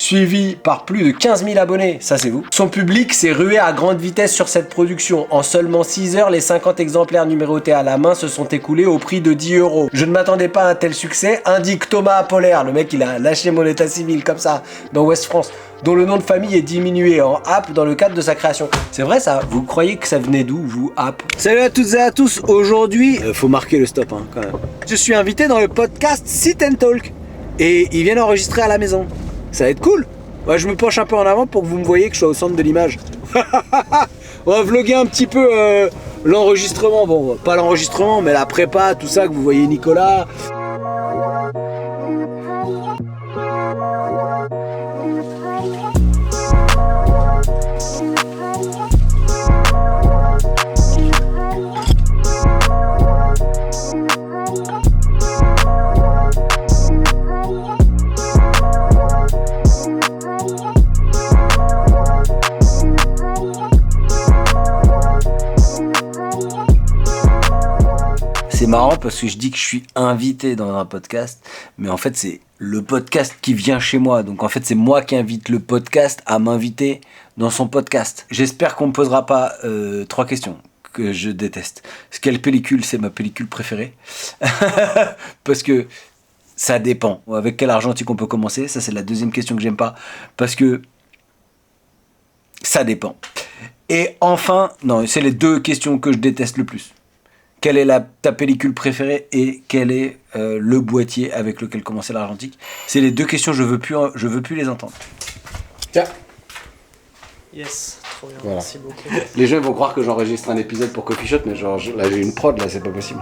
suivi par plus de 15 000 abonnés, ça c'est vous. Son public s'est rué à grande vitesse sur cette production. En seulement 6 heures, les 50 exemplaires numérotés à la main se sont écoulés au prix de 10 €. Je ne m'attendais pas à un tel succès, indique Thomas Apollaire, le mec il a lâché mon état civil comme ça, dans Ouest France, dont le nom de famille est diminué en App dans le cadre de sa création. C'est vrai ça? Vous croyez que ça venait d'où, vous, App? Salut à toutes et à tous, aujourd'hui, faut marquer le stop hein, quand même. Je suis invité dans le podcast Sit and Talk, et ils viennent enregistrer à la maison. Ça va être cool. Ouais, je me penche un peu en avant pour que vous me voyez que je sois au centre de l'image. On va vlogger un petit peu l'enregistrement. Bon, pas l'enregistrement, mais la prépa, tout ça, que vous voyez Nicolas. C'est marrant parce que je dis que je suis invité dans un podcast, mais en fait c'est le podcast qui vient chez moi. Donc en fait c'est moi qui invite le podcast à m'inviter dans son podcast. J'espère qu'on me posera pas 3 questions que je déteste. Quelle pellicule c'est ma pellicule préférée? Parce que ça dépend. Avec quel argentique on peut commencer? Ça c'est la deuxième question que j'aime pas. Parce que ça dépend. Et enfin, non, c'est les 2 questions que je déteste le plus. Quelle est ta pellicule préférée et quel est le boîtier avec lequel commencer l'argentique? C'est les 2 questions, je veux plus les entendre. Tiens. Yes, trop bien, voilà. Merci beaucoup. Les gens vont croire que j'enregistre un épisode pour Coffee Shot, mais genre là j'ai une prod, là c'est pas possible.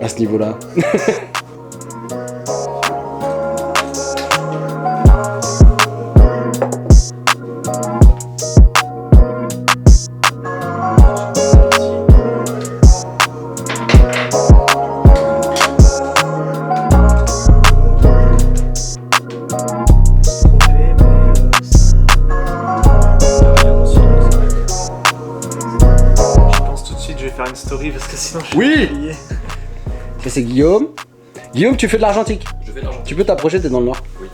À ce niveau-là. Parce que sinon je oui. vais oublier. Ça c'est Guillaume. Guillaume, tu fais de l'argentique? Je fais de l'argentique. Tu peux t'approcher, t'es dans le noir. Oui.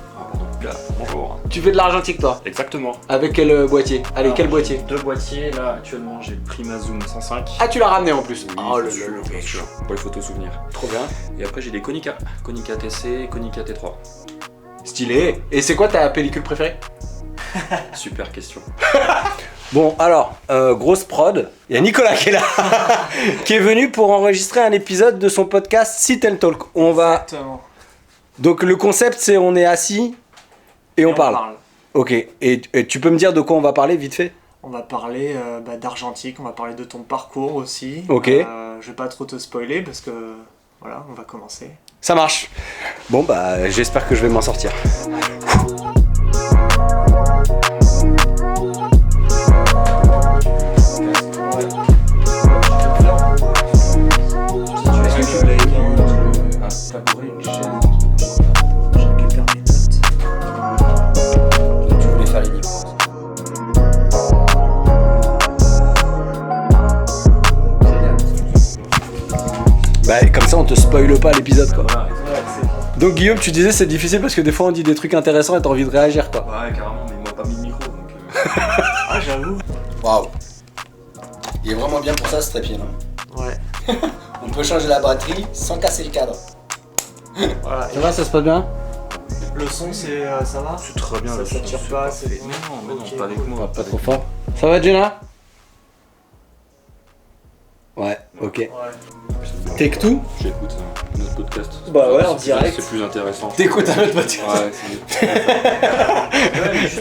Bonjour. Tu fais de l'argentique toi? Exactement. Avec quel boîtier? Allez, Alors, quel boîtier? 2 boîtiers, là actuellement j'ai le Prima Zoom 105. Ah, tu l'as ramené en plus. Oui, oh le bien sûr. Pour les photos souvenirs. Trop bien. Et après j'ai des Konica. Konica TC, Konica T3. Stylé. Et c'est quoi ta pellicule préférée? Super question. Bon, alors, grosse prod. Il y a Nicolas qui est là, qui est venu pour enregistrer un épisode de son podcast Sit and Talk. On va. Exactement. Donc, le concept, c'est on est assis et on parle. Ok. Et tu peux me dire de quoi on va parler vite fait? On va parler d'argentique, on va parler de ton parcours aussi. Ok. Je vais pas trop te spoiler parce que voilà, on va commencer. Ça marche. Bon, bah, j'espère que je vais m'en sortir. Bah, comme ça on te spoile pas l'épisode quoi. Voilà, Donc Guillaume, tu disais c'est difficile parce que des fois on dit des trucs intéressants et t'as envie de réagir quoi. ouais, carrément, mais il m'a pas mis le micro donc. Ah, j'avoue. Waouh. Il est vraiment bien pour ça ce trépied là. Ouais. On peut changer la batterie sans casser le cadre. Voilà. Ça va, ça se passe bien? Le son, c'est ça va? C'est très bien. Ça le son, sature c'est pas, parfait. c'est- Non, mais Ok. non, pas avec moi. Pas trop fort. Ça va Jenna? Ouais, ok. Ouais. Take two? J'écoute notre podcast. Bah ouais, en C'est- direct. C'est plus intéressant. T'écoutes un autre podcast? Ouais,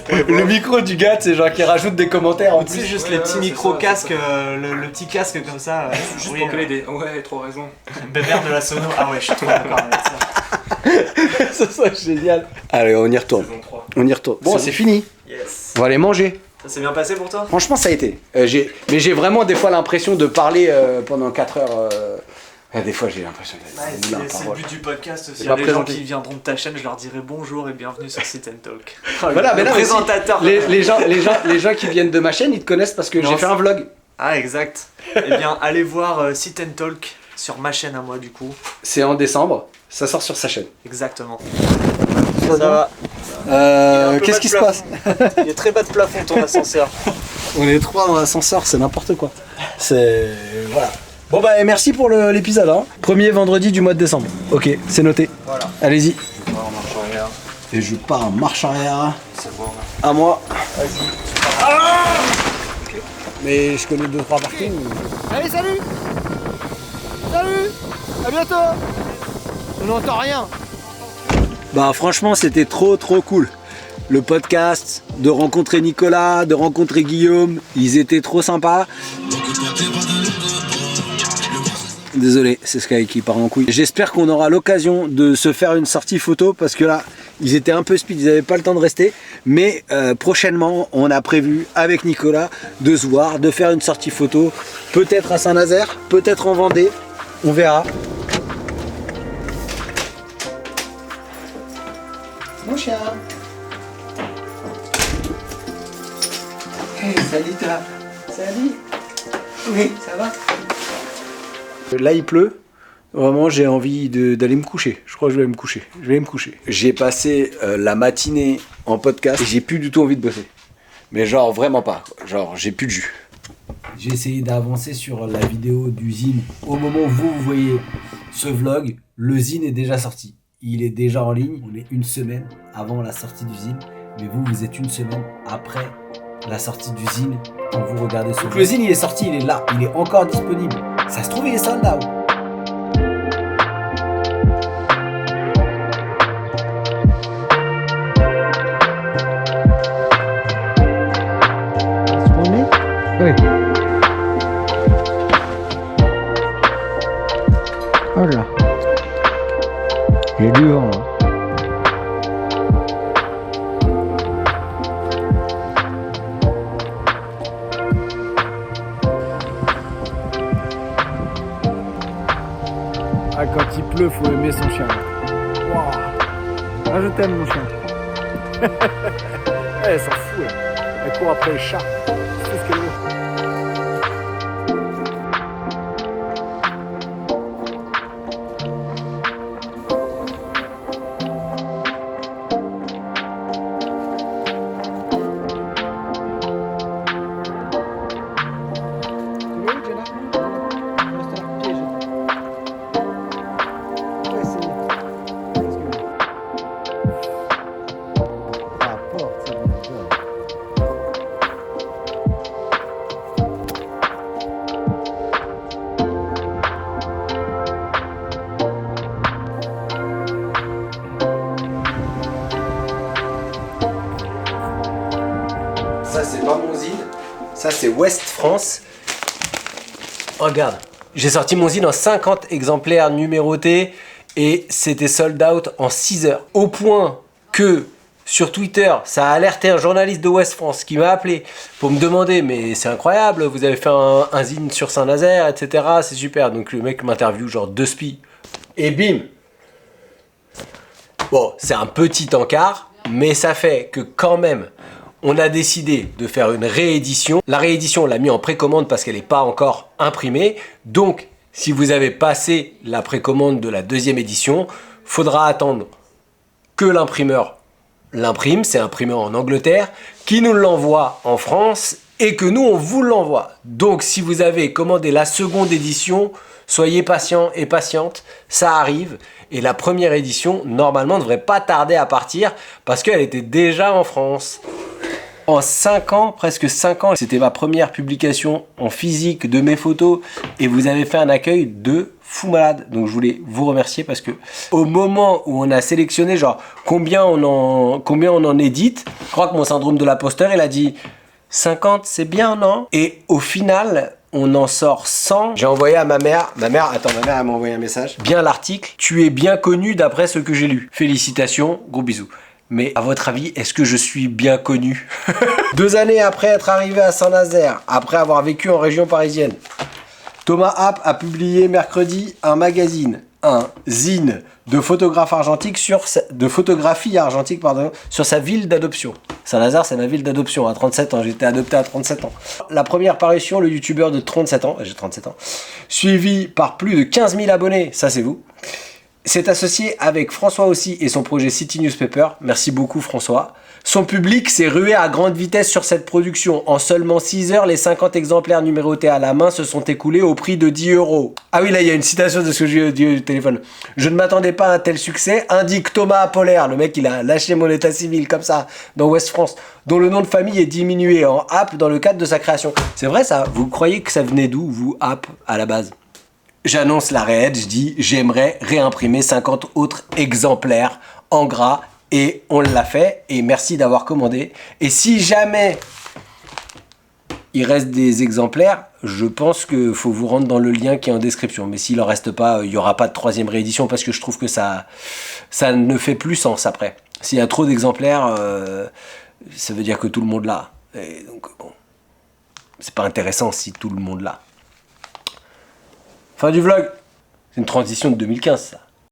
c'est Le micro du gars, c'est genre qui rajoute des commentaires en Tu sais, plus. juste Ouais, les ouais, petits c'est micro-casques, ça, le petit casque comme ça. juste oui, pour coller des. Ouais, trop raison. Bébert de la sono. Ah ouais, je suis trop d'accord avec ça. Ça serait génial. Allez, on y retourne. Saison 3. On y retourne. Bon, c'est fini. Yes. On va aller manger. Ça s'est bien passé pour toi? Franchement, ça a été. Mais j'ai vraiment des fois l'impression de parler pendant 4 heures. Des fois, j'ai l'impression d'être moulin à C'est le parole. but du podcast aussi. C'est Il y a pas des gens présenté. qui viendront de ta chaîne, je leur dirai bonjour et bienvenue sur Sit and Talk. Voilà, mais le là, mais si, présentateur. les gens qui viennent de ma chaîne, ils te connaissent parce que Non, j'ai fait un vlog. Ah, exact. Eh bien, allez voir Sit and Talk sur ma chaîne à moi, du coup. C'est en décembre. Ça sort sur sa chaîne. Exactement. va va. Qu'est-ce qui se passe? Il est très bas de plafond ton ascenseur. On est 3 dans l'ascenseur, c'est n'importe quoi. C'est... Voilà. Bon bah merci pour l'épisode. Hein. Premier vendredi du mois de décembre. Ok, c'est noté. Voilà. Allez-y. Je pars en marche arrière. Et je pars en marche arrière. C'est bon. À moi. Vas-y. Okay. Mais je connais 2-3 parkings. Allez, salut. Salut. À bientôt. On n'entend rien. Bah franchement c'était trop cool. Le podcast, de rencontrer Nicolas, de rencontrer Guillaume, ils étaient trop sympas. Désolé, c'est Sky qui part en couille. J'espère qu'on aura l'occasion de se faire une sortie photo parce que là, ils étaient un peu speed, ils n'avaient pas le temps de rester. Mais prochainement, on a prévu avec Nicolas de se voir, de faire une sortie photo. Peut-être à Saint-Nazaire, peut-être en Vendée, on verra. Mon chien. Hey, salut toi. Salut. Oui, ça va? Là il pleut, vraiment j'ai envie d'aller me coucher, je crois que je vais me coucher, J'ai passé la matinée en podcast et j'ai plus du tout envie de bosser. Mais genre vraiment pas, genre j'ai plus de jus. J'ai essayé d'avancer sur la vidéo du zine. Au moment où vous voyez ce vlog, le zine est déjà sorti. Il est déjà en ligne, on est une semaine avant la sortie du zine, mais vous êtes une semaine après la sortie du zine quand vous regardez ce vlog. Le zine il est sorti, il est là, il est encore disponible. Ça se trouve, il est sold out. Oui. Oh là. Il y a du vent là. Ah, quand il pleut, faut aimer son chien. Wow. Ah, je t'aime, mon chien. Elle s'en fout, elle court après les chats. C'est tout ce qu'elle veut. Ça c'est pas mon zine, ça c'est West France. Regarde, j'ai sorti mon zine en 50 exemplaires numérotés et c'était sold out en 6 heures. Au point que sur Twitter, ça a alerté un journaliste de West France qui m'a appelé pour me demander mais c'est incroyable, vous avez fait un zine sur Saint-Nazaire, etc. C'est super. Donc le mec m'interviewe genre 2 spies. Et bim. Bon, c'est un petit encart, mais ça fait que quand même, on a décidé de faire une réédition. La réédition, on l'a mis en précommande parce qu'elle n'est pas encore imprimée. Donc, si vous avez passé la précommande de la 2e édition, faudra attendre que l'imprimeur l'imprime. C'est imprimé en Angleterre, qui nous l'envoie en France et que nous, on vous l'envoie. Donc, si vous avez commandé la 2e édition, soyez patient et patiente, ça arrive. Et la 1re édition, normalement, ne devrait pas tarder à partir parce qu'elle était déjà en France. En 5 ans, presque 5 ans, c'était ma première publication en physique de mes photos et vous avez fait un accueil de fou malade. Donc je voulais vous remercier parce que au moment où on a sélectionné genre combien on en édite, je crois que mon syndrome de l'imposteur, il a dit 50 c'est bien, non? Et au final, on en sort 100. J'ai envoyé à ma mère, elle m'a envoyé un message. Bien l'article, tu es bien connu d'après ce que j'ai lu. Félicitations, gros bisous. Mais à votre avis, est-ce que je suis bien connu? 2 années après être arrivé à Saint-Nazaire, après avoir vécu en région parisienne, Thomas App a publié mercredi un magazine, un zine de photographie argentique sur sa ville d'adoption. Saint-Nazaire, c'est ma ville d'adoption à 37 ans. J'ai été adopté à 37 ans. La première parution, le youtubeur de 37 ans, j'ai 37 ans, suivi par plus de 15 000 abonnés, ça c'est vous. s'est associé avec François aussi et son projet City Newspaper. Merci beaucoup François. Son public s'est rué à grande vitesse sur cette production. En seulement 6 heures, les 50 exemplaires numérotés à la main se sont écoulés au prix de 10 euros. Ah oui, là, il y a une citation de ce que j'ai dit au téléphone. Je ne m'attendais pas à un tel succès, indique Thomas Apollaire. Le mec, il a lâché mon état civil comme ça, dans Ouest France, dont le nom de famille est diminué en App dans le cadre de sa création. C'est vrai ça? Vous croyez que ça venait d'où, vous, App, à la base? J'annonce la réelle, je dis, j'aimerais réimprimer 50 autres exemplaires en gras. Et on l'a fait, et merci d'avoir commandé. Et si jamais il reste des exemplaires, je pense qu'il faut vous rendre dans le lien qui est en description. Mais s'il en reste pas, il n'y aura pas de 3e réédition, parce que je trouve que ça ne fait plus sens après. S'il y a trop d'exemplaires, ça veut dire que tout le monde l'a. Et donc bon, c'est pas intéressant si tout le monde l'a. Fin du vlog. C'est une transition de 2015 ça.